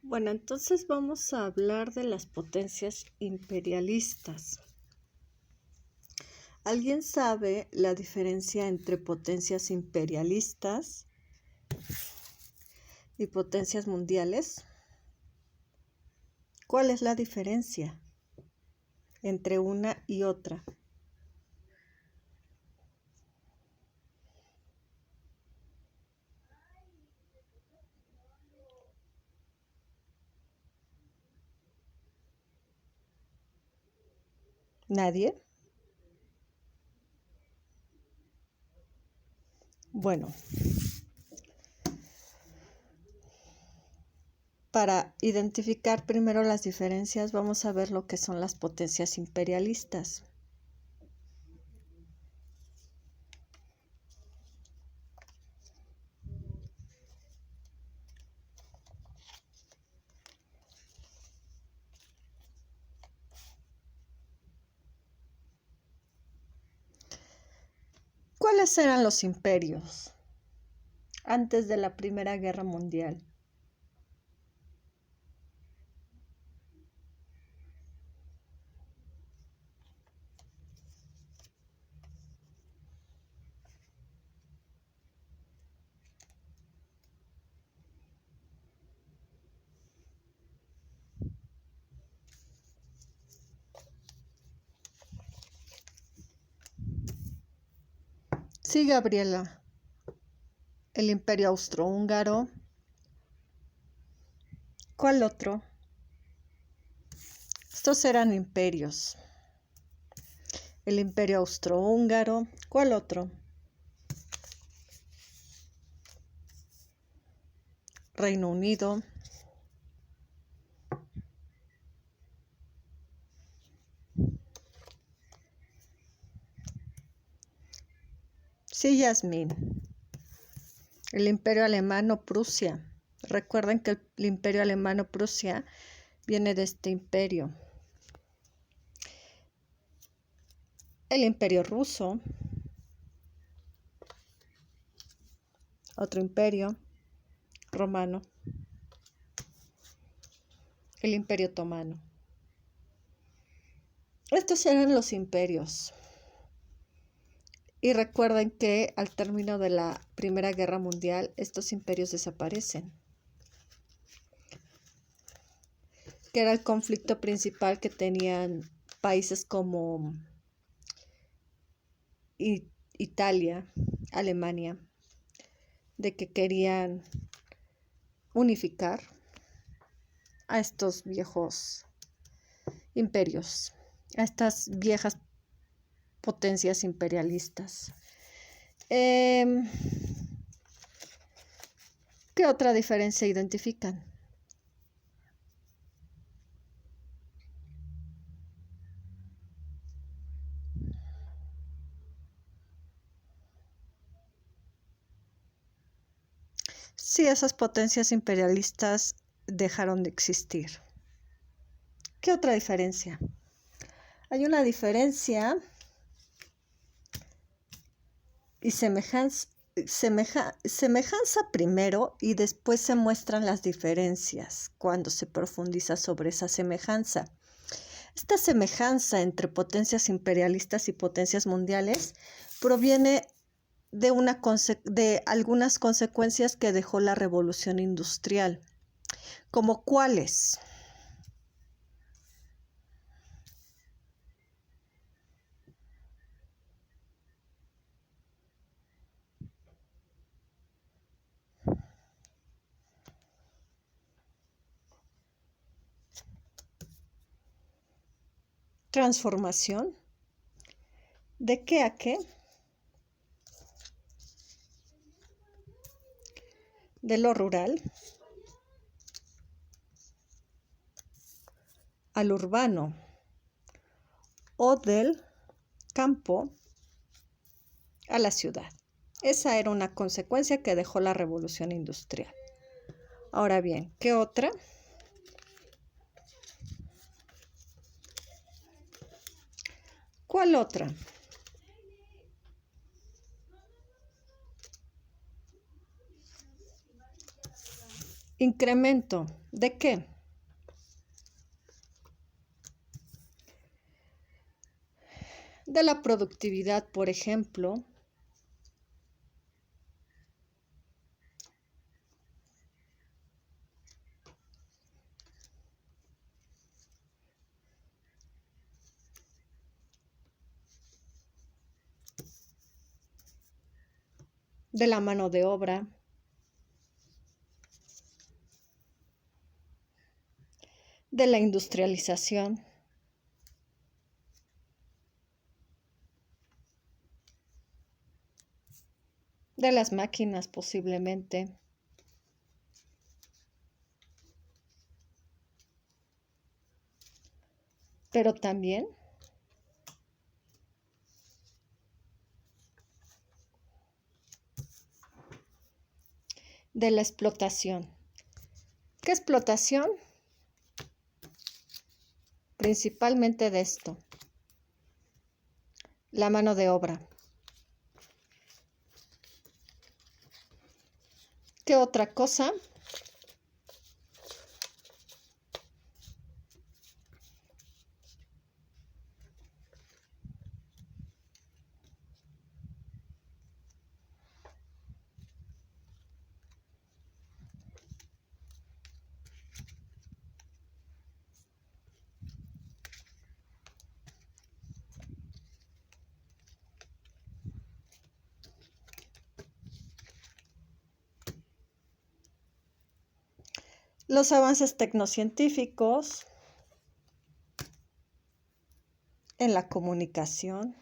Bueno, entonces vamos a hablar de las potencias imperialistas. ¿Alguien sabe la diferencia entre potencias imperialistas y potencias mundiales? ¿Cuál es la diferencia entre una y otra? ¿Nadie? Bueno, para identificar primero las diferencias, vamos a ver lo que son las potencias imperialistas. ¿Cuáles eran los imperios antes de la Primera Guerra Mundial? Sí, Gabriela. El Imperio Austrohúngaro. ¿Cuál otro? Estos eran imperios. El Imperio Austrohúngaro. ¿Cuál otro? Reino Unido. Sí, Yasmín. El Imperio Alemano Prusia. Recuerden que el Imperio Alemano Prusia viene de este imperio. El Imperio Ruso. Otro imperio romano. El Imperio Otomano. Estos eran los imperios. Y recuerden que al término de la Primera Guerra Mundial, estos imperios desaparecen, que era el conflicto principal que tenían países como Italia, Alemania, de que querían unificar a estos viejos imperios, a estas viejas potencias imperialistas. ¿Qué otra diferencia identifican? Sí, esas potencias imperialistas dejaron de existir. ¿Qué otra diferencia? Hay una diferencia y semejanza primero y después se muestran las diferencias cuando se profundiza sobre esa semejanza. Esta semejanza entre potencias imperialistas y potencias mundiales proviene de algunas consecuencias que dejó la revolución industrial. ¿Como cuáles? Transformación. ¿De qué a qué? De lo rural al urbano o del campo a la ciudad. Esa era una consecuencia que dejó la revolución industrial. Ahora bien, ¿qué otra? ¿Cuál otra? Incremento. ¿De qué? De la productividad, por ejemplo. De la mano de obra. De la industrialización. De las máquinas, posiblemente. Pero también de la explotación. ¿Qué explotación? Principalmente de esto. La mano de obra. ¿Qué otra cosa? Los avances tecnocientíficos en la comunicación,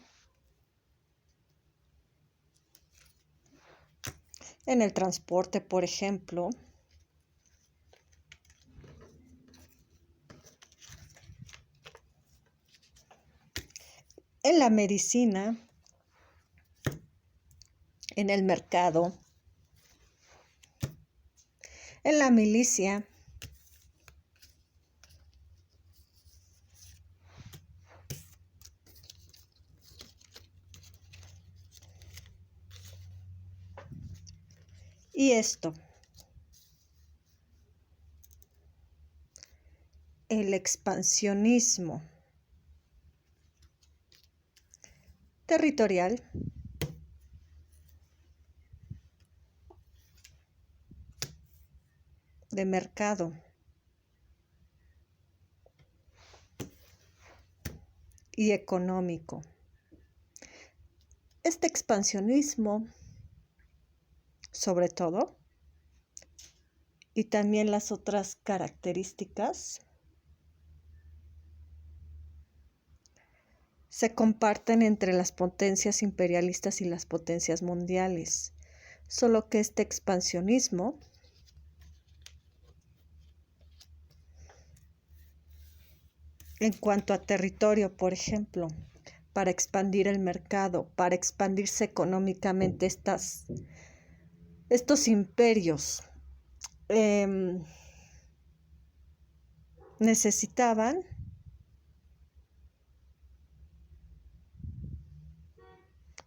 en el transporte, por ejemplo, en la medicina, en el mercado, en la milicia, y esto, el expansionismo territorial, de mercado y económico. Este expansionismo, sobre todo, y también las otras características, se comparten entre las potencias imperialistas y las potencias mundiales, solo que este expansionismo en cuanto a territorio, por ejemplo, para expandir el mercado, para expandirse económicamente estos imperios necesitaban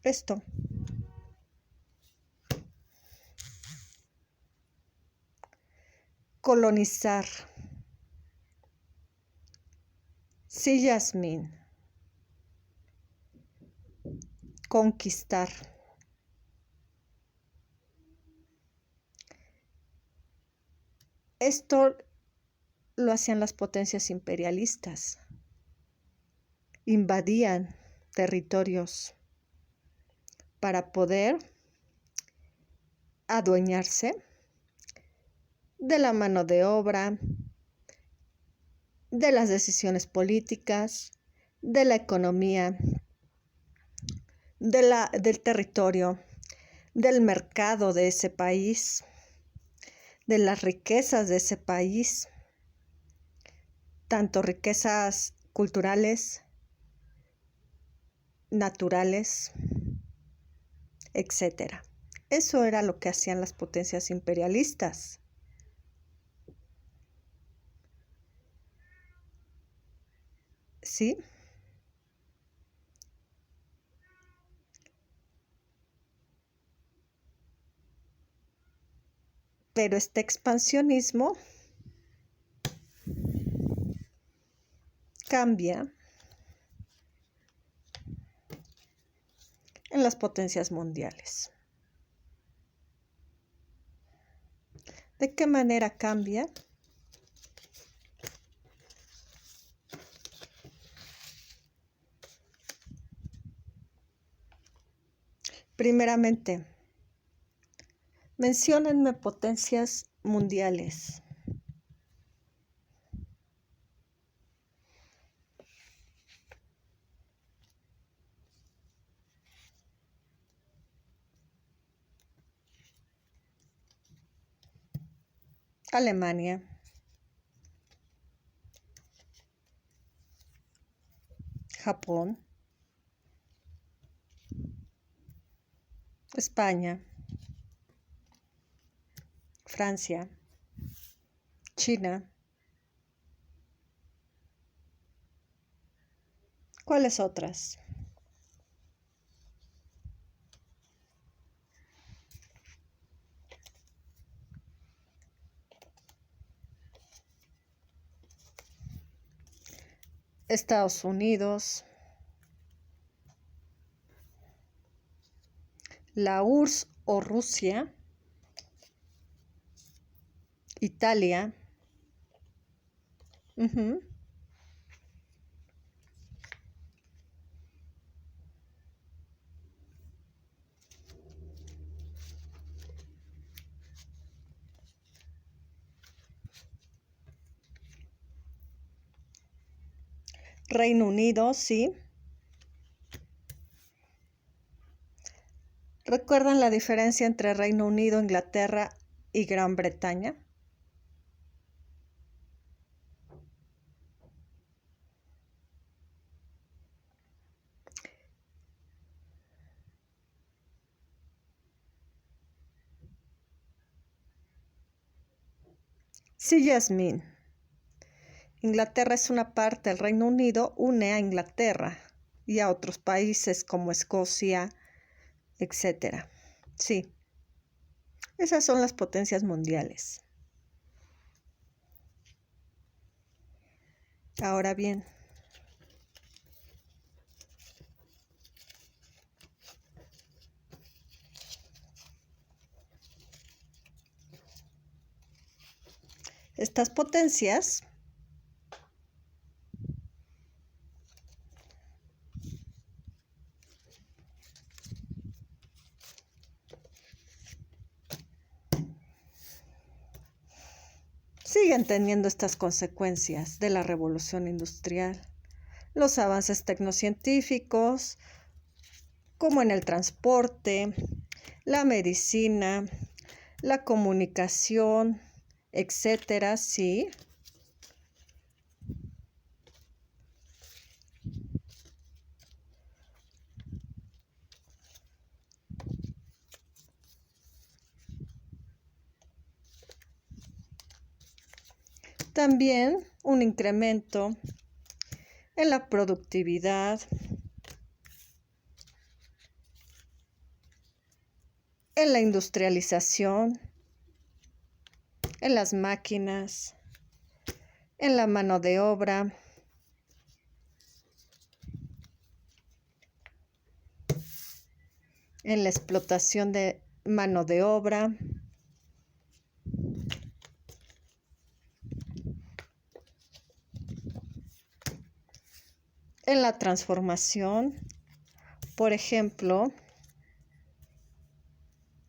esto. Colonizar. Sí, Yasmín. Conquistar. Esto lo hacían las potencias imperialistas. Invadían territorios para poder adueñarse de la mano de obra, de las decisiones políticas, de la economía, del territorio, del mercado de ese país, de las riquezas de ese país, tanto riquezas culturales, naturales, etc. Eso era lo que hacían las potencias imperialistas. ¿Sí? Pero este expansionismo cambia en las potencias mundiales. ¿De qué manera cambia? Primeramente, menciónenme potencias mundiales. Alemania, Japón, España, Francia, China. ¿Cuáles otras? Estados Unidos, la URSS o Rusia, Italia, Reino Unido, sí. ¿Recuerdan la diferencia entre Reino Unido, Inglaterra y Gran Bretaña? Sí, Yasmín. Inglaterra es una parte, el Reino Unido une a Inglaterra y a otros países como Escocia, etc. Sí, esas son las potencias mundiales. Ahora bien, estas potencias siguen teniendo estas consecuencias de la revolución industrial, los avances tecnocientíficos, como en el transporte, la medicina, la comunicación, etcétera, sí. También un incremento en la productividad, en la industrialización, en las máquinas, en la mano de obra, en la explotación de mano de obra, en la transformación, por ejemplo,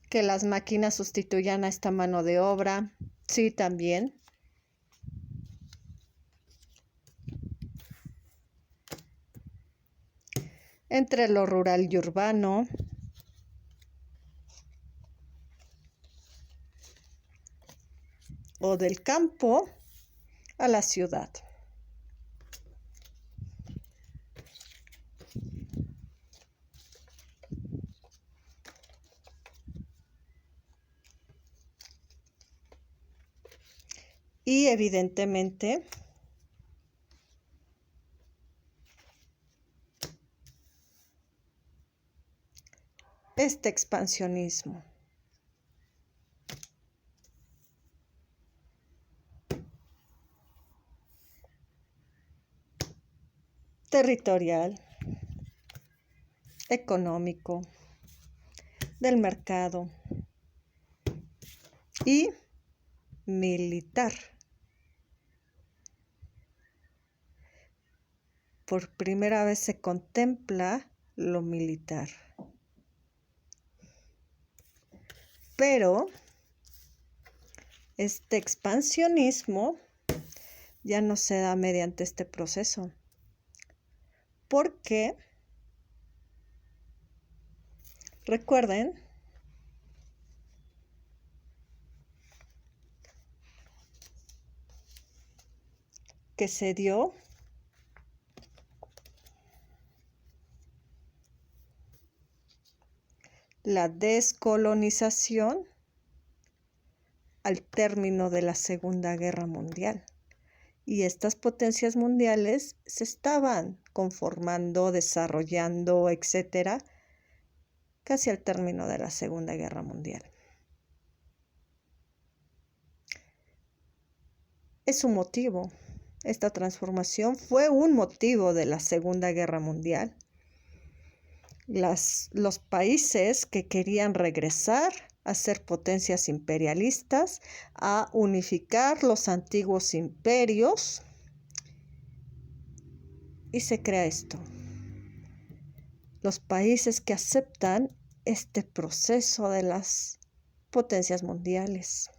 que las máquinas sustituyan a esta mano de obra, sí, también. Entre lo rural y urbano, o del campo a la ciudad. Y evidentemente, este expansionismo. territorial, económico, del mercado y militar. Por primera vez se contempla lo militar. Pero este expansionismo ya no se da mediante este proceso, porque recuerden que se dio la descolonización al término de la Segunda Guerra Mundial. Y estas potencias mundiales se estaban conformando, desarrollando, etcétera, casi al término de la Segunda Guerra Mundial. Es un motivo. Esta transformación fue un motivo de la Segunda Guerra Mundial. Los países que querían regresar a ser potencias imperialistas, a unificar los antiguos imperios, y se crea esto. Los países que aceptan este proceso de las potencias mundiales.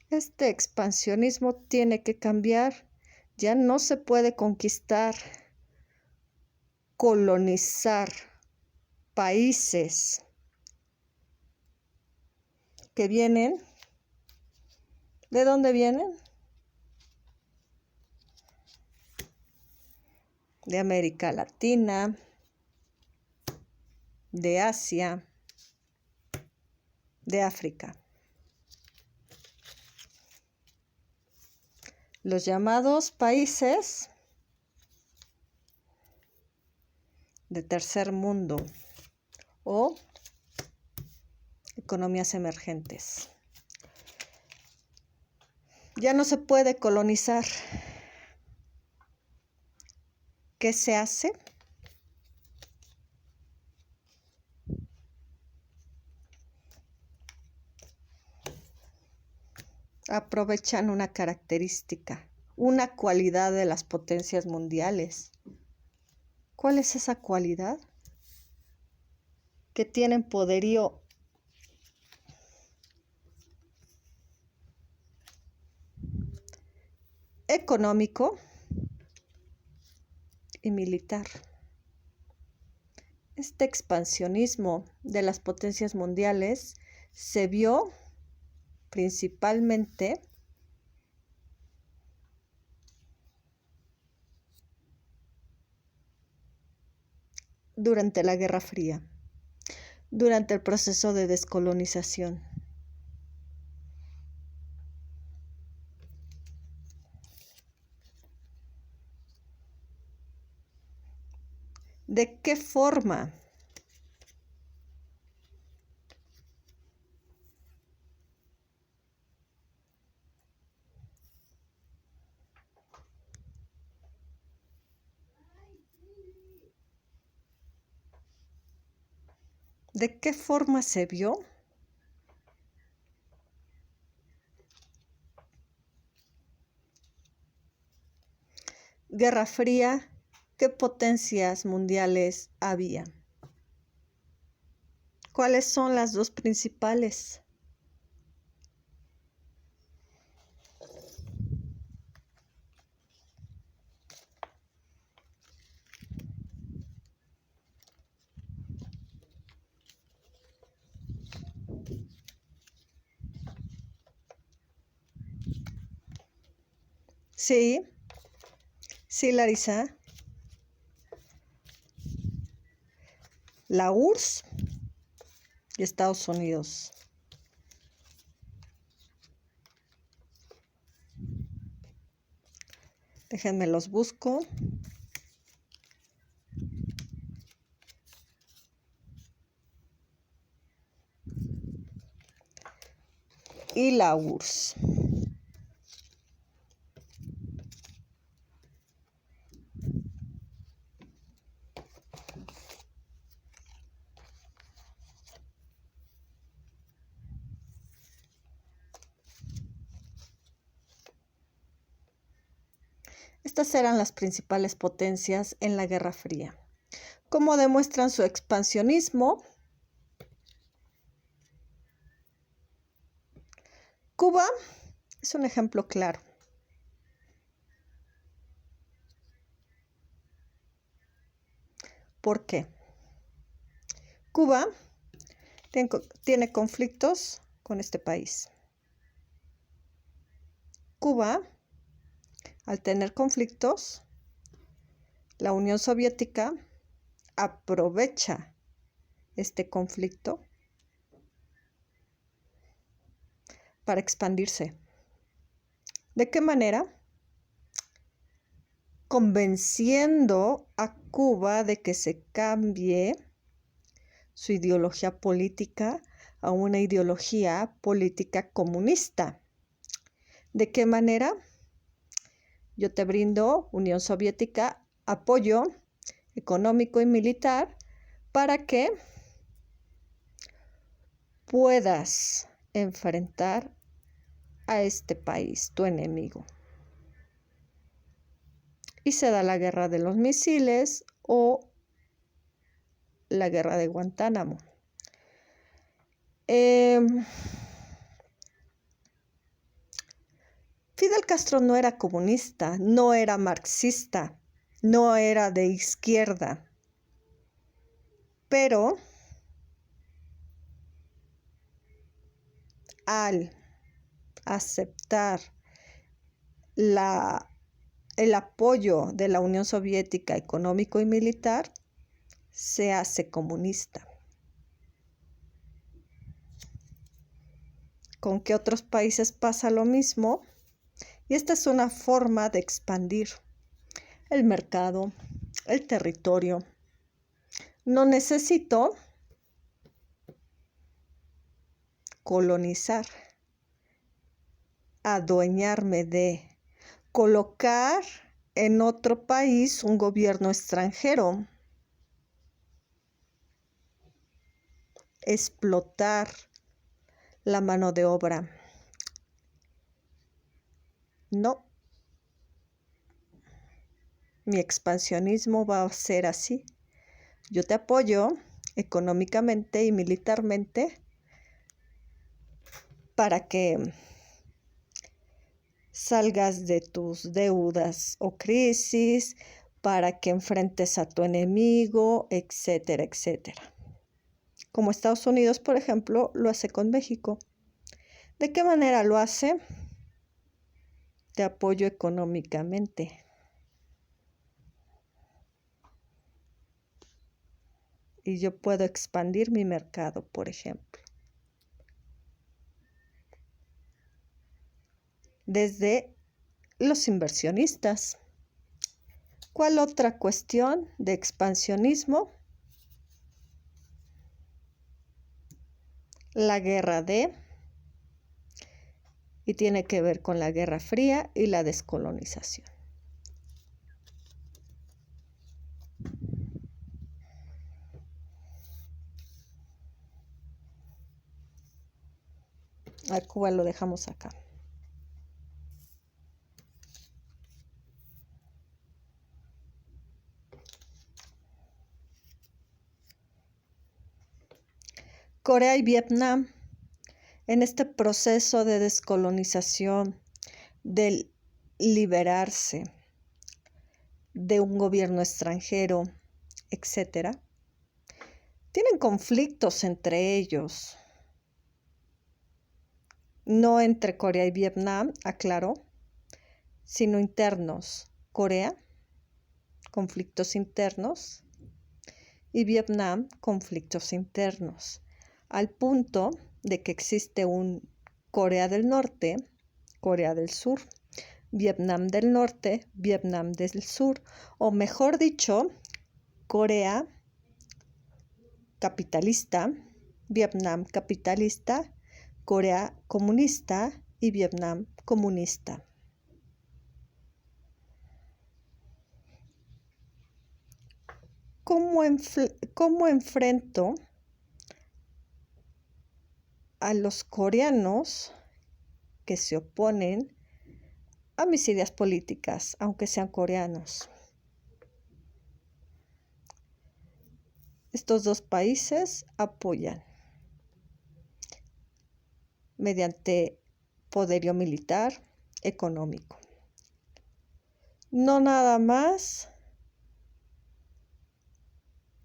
Este expansionismo tiene que cambiar. Ya no se puede conquistar, colonizar países que vienen. ¿De dónde vienen? De América Latina, de Asia, de África. Los llamados países de tercer mundo o economías emergentes. Ya no se puede colonizar. ¿Qué se hace? Aprovechan una característica, una cualidad de las potencias mundiales. ¿Cuál es esa cualidad? Que tienen poderío económico y militar. Este expansionismo de las potencias mundiales se vio principalmente durante la Guerra Fría, durante el proceso de descolonización. ¿De qué forma? ¿De qué forma se vio? Guerra Fría, ¿qué potencias mundiales había? ¿Cuáles son las dos principales? Sí, Larisa. La URSS y Estados Unidos. Déjenme los busco. Y la URSS. Estas eran las principales potencias en la Guerra Fría. ¿Cómo demuestran su expansionismo? Cuba es un ejemplo claro. ¿Por qué? Cuba tiene conflictos con este país. Cuba, al tener conflictos, la Unión Soviética aprovecha este conflicto para expandirse. ¿De qué manera? Convenciendo a Cuba de que se cambie su ideología política a una ideología política comunista. ¿De qué manera? Yo te brindo, Unión Soviética, apoyo económico y militar para que puedas enfrentar a este país, tu enemigo. Y se da la guerra de los misiles o la guerra de Guantánamo. Fidel Castro no era comunista, no era marxista, no era de izquierda, pero al aceptar el apoyo de la Unión Soviética económico y militar, se hace comunista. ¿Con qué otros países pasa lo mismo? Y esta es una forma de expandir el mercado, el territorio. No necesito colonizar, adueñarme de, colocar en otro país un gobierno extranjero, explotar la mano de obra. No. Mi expansionismo va a ser así. Yo te apoyo económicamente y militarmente para que salgas de tus deudas o crisis, para que enfrentes a tu enemigo, etcétera, etcétera. Como Estados Unidos, por ejemplo, lo hace con México. ¿De qué manera lo hace? Te apoyo económicamente. Y yo puedo expandir mi mercado, por ejemplo. Desde los inversionistas. ¿Cuál otra cuestión de expansionismo? La guerra y tiene que ver con la Guerra Fría y la descolonización. A Cuba lo dejamos acá. Corea y Vietnam, en este proceso de descolonización, de liberarse de un gobierno extranjero, etcétera, tienen conflictos entre ellos. No entre Corea y Vietnam, aclaro, sino internos. Corea, conflictos internos, y Vietnam, conflictos internos, al punto de que existe un Corea del Norte, Corea del Sur, Vietnam del Norte, Vietnam del Sur, o mejor dicho, Corea capitalista, Vietnam capitalista, Corea comunista y Vietnam comunista. ¿Cómo enfrento a los coreanos que se oponen a mis ideas políticas, aunque sean coreanos. Estos dos países apoyan mediante poderío militar, económico. No nada más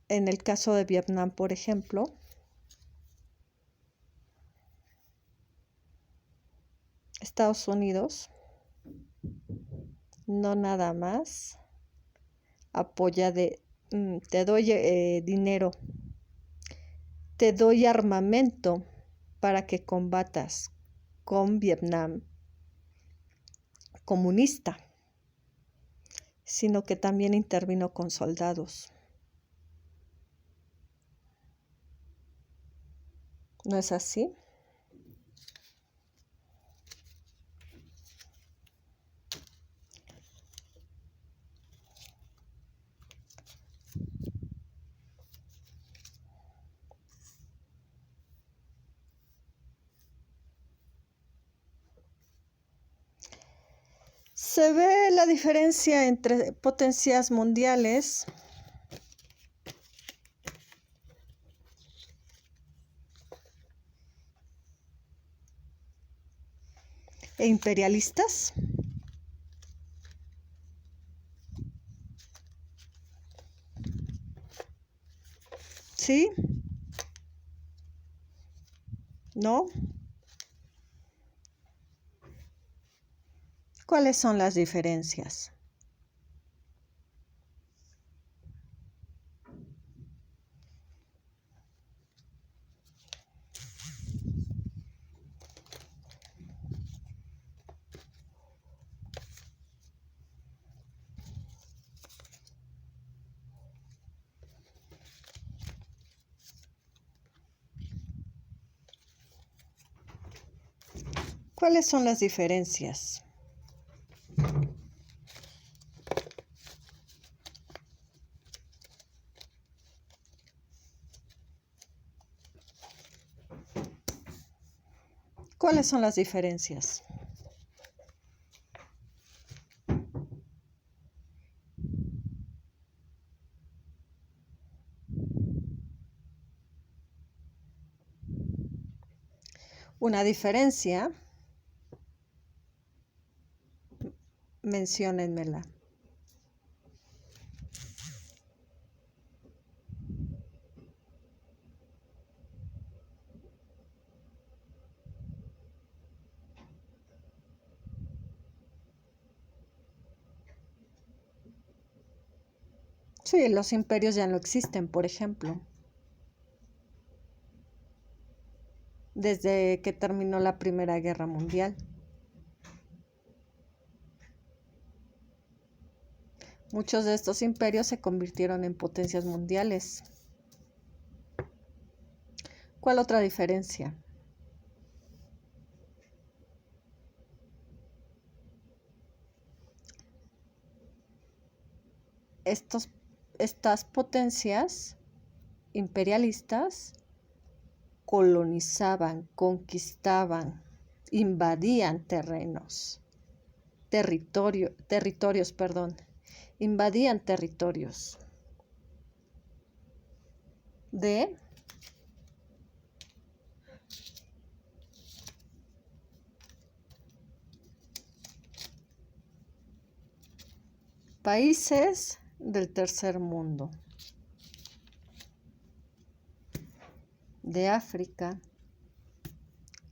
en el caso de Vietnam, por ejemplo, Estados Unidos no nada más apoya te doy dinero, te doy armamento para que combatas con Vietnam comunista, sino que también intervino con soldados. ¿No es así? Se ve la diferencia entre potencias mundiales e imperialistas. ¿Sí? ¿No? ¿Cuáles son las diferencias? ¿Cuáles son las diferencias? ¿Cuáles son las diferencias? Una diferencia, menciónenmela. Sí, los imperios ya no existen, por ejemplo. Desde que terminó la Primera Guerra Mundial. Muchos de estos imperios se convirtieron en potencias mundiales. ¿Cuál otra diferencia? Estas potencias imperialistas colonizaban, conquistaban, invadían invadían territorios de países del tercer mundo, de África,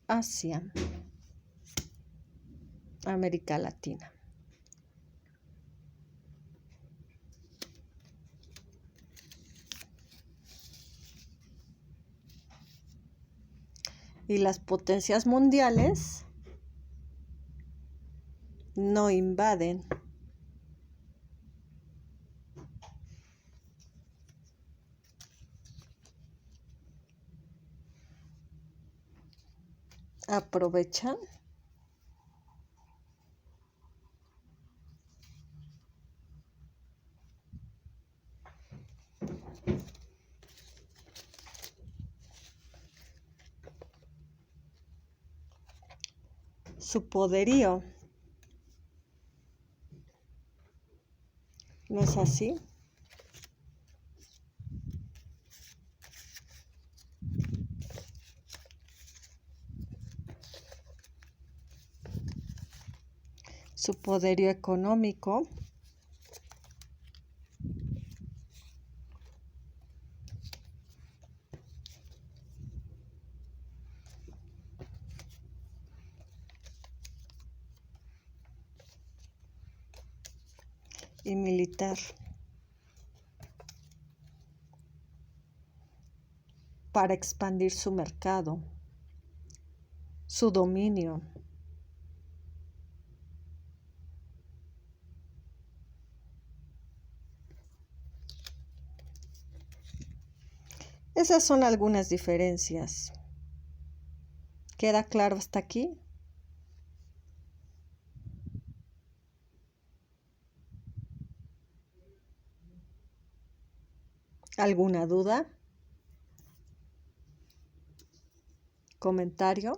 Asia, América Latina. Y las potencias mundiales no invaden, aprovechan su poderío ¿No es así? Su poderío económico y militar para expandir su mercado, su dominio. Esas son algunas diferencias. ¿Queda claro hasta aquí? ¿Alguna duda? ¿Comentario?